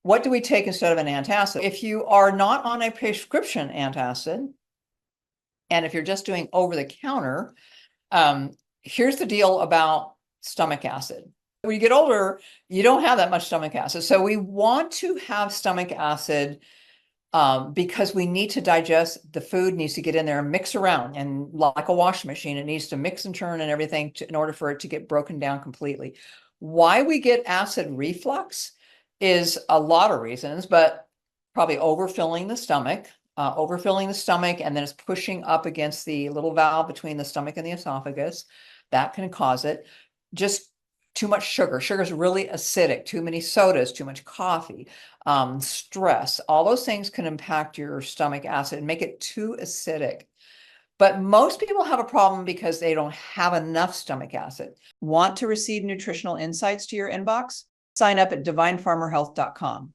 what do we take instead of an antacid? If you are not on a prescription antacid, and if you're just doing over the counter, here's the deal about stomach acid. When you get older, you don't have that much stomach acid. So we want to have stomach acid because we need to digest, the food needs to get in there and mix around, and like a washing machine, it needs to mix and turn and everything in order for it to get broken down completely. Why we get acid reflux is a lot of reasons, but probably overfilling the stomach, and then it's pushing up against the little valve between the stomach and the esophagus. That can cause it. Just too much sugar. Sugar is really acidic. Too many sodas, too much coffee, stress. All those things can impact your stomach acid and make it too acidic. But most people have a problem because they don't have enough stomach acid. Want to receive nutritional insights to your inbox? Sign up at divinefarmerhealth.com.